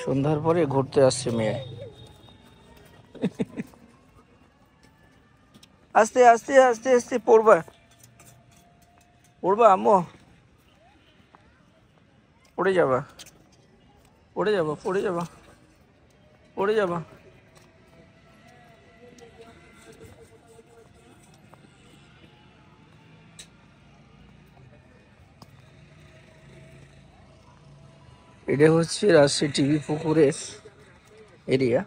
সন্ধ্যার পরে ঘুরতে আসছে মেয়ে। আস্তে আস্তে আস্তে আস্তে পড়বা পড়বা আম্মু, পড়ে যাবা পড়ে যাবা পড়ে যাবা পড়ে যাবা। এটা হচ্ছে রাজশাহী টিভি পুকুরের এরিয়া।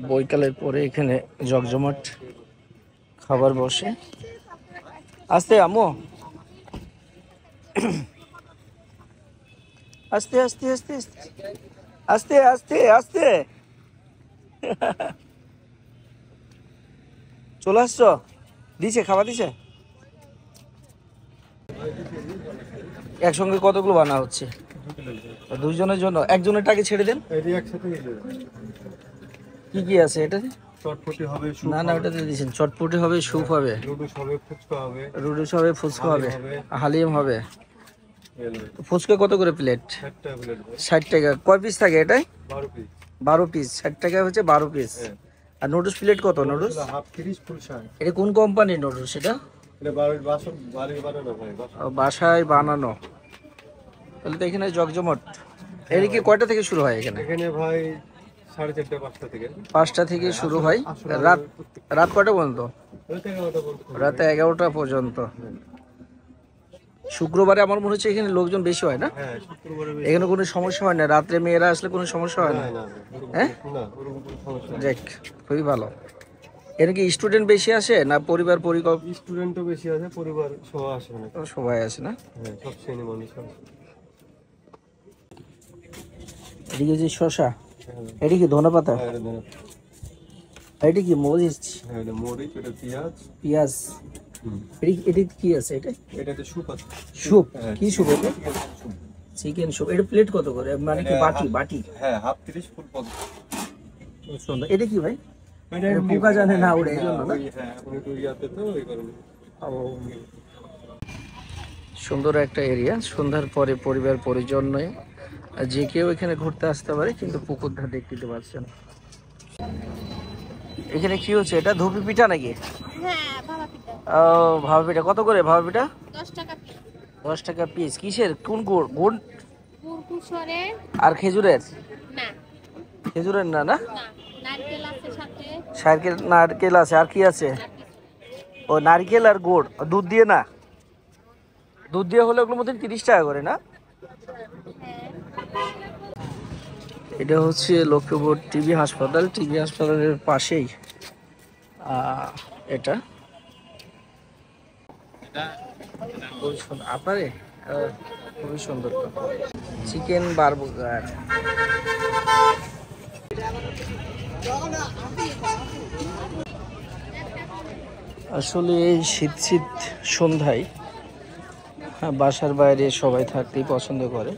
বৈকালের পরে এখানে জমজমাট খাবার বসে। আস্তে আম্মু, আস্তে আস্তে আস্তে আস্তে আস্তে আস্তে চলে আসছো? দিছে খাবার দিছে? একসঙ্গে কতগুলো বানা হচ্ছে? দুইজনের জন্য? একজনের টাকে ছেড়ে দেন। কি কি আছে এটাতে? চটপটি হবে, না না ওটাতে দিয়েছেন। চটপটি হবে, স্যুপ হবে, নুডলস হবে, ফুচকা হবে, রুডুস হবে, ফুচকা হবে, হালিম হবে। ফুচকা কত করে প্লেট? 60 টাকা প্লেট। 60 টাকা। কয় পিস থাকে এটাই? 12 পিস। 12 পিস। 60 টাকা হচ্ছে 12 পিস। আর নুডলস প্লেট কত? নুডলস হাফ 30 ফুল 60। এটা কোন কোম্পানির নুডলস এটা? এটা বাড়ির বানানো ভাই, বাসায় বানানো। তাহলে তো এখানে জগজমট। এর কি কয়টা থেকে শুরু হয় এখানে? এখানে ভাই 4:30 5টা থেকে। 5টা থেকে শুরু হয়। রাত কয়টা পর্যন্ত? রাতে 11টা পর্যন্ত। শুক্রবারে আমার মনে হচ্ছে এখানে লোকজন বেশি হয় না? হ্যাঁ, শুক্রবারে এখানে কোনো সমস্যা হয় না? রাত্রে মেয়েরা আসলে কোনো সমস্যা হয় না? হ্যাঁ, না, ওরকম কোনো সমস্যা নেই। দেখ খুবই ভালো। এখানে কি স্টুডেন্ট বেশি আসে না পরিবার স্টুডেন্টও বেশি আছে, পরিবার সহ আসে না। সবাই আসে না? হ্যাঁ, সব শ্রেণী মানুষ আসে। এদিকে যে শসা, এটি কি ধনেপাতা? হ্যাঁ, এটা ধরো। এটি কি মরিচ? হ্যাঁ, এটা মরিচ, এটা পেঁয়াজ। পেঁয়াজ। এটি কি আছে? এটাতে স্যুপ আছে। স্যুপ? হ্যাঁ, কি স্যুপ এটা? Chicken soup. এটা প্লেট কত করে? মানে কি বাটি? বাটি? হ্যাঁ, হাফ 30 ফুল 50। সুন্দর। এটা কি ভাই? এটা পোকা জানে না ওড়ে, এই জন্য না? হ্যাঁ, আপনি তো ইয়াতে তো এই কারণে। সুন্দর একটা এরিয়া। সন্ধ্যার পরে পরিবার পরিজন নয় যে কেউ এখানে ঘুরতে আসতে পারে, কিন্তু পুকুর ধার দেখতে পাচ্ছেন। এখানে কি হচ্ছে? এটা ধুপি পিঠা নাকি? হ্যাঁ, ভাপা পিঠা। ও, ভাপা পিঠা। কত করে ভাপা পিঠা? 10 টাকা পিস। 10 টাকা পিস। কিসের? কোন গুড়? গুড় কুরকুসরে? আর খেজুরের? না, খেজুরের না? না, না। নারকেল আছে সাথে। নারকেল আছে। আর কি আছে? ও, নারকেল আর গুড়। দুধ দিয়ে না? দুধ দিয়ে হলে ওগুলোর মধ্যে 30 টাকা করে না? এটা হচ্ছে লক্ষ্মীপুর টিবি হাসপাতাল। টিবি হাসপাতালের পাশেই এটা। খুবই সুন্দর। আপনারে খুবই সুন্দর তো। Chicken burger. আসলে এই শীত শীত সন্ধ্যায় বাসার বাইরে সবাই থাকতেই পছন্দ করে।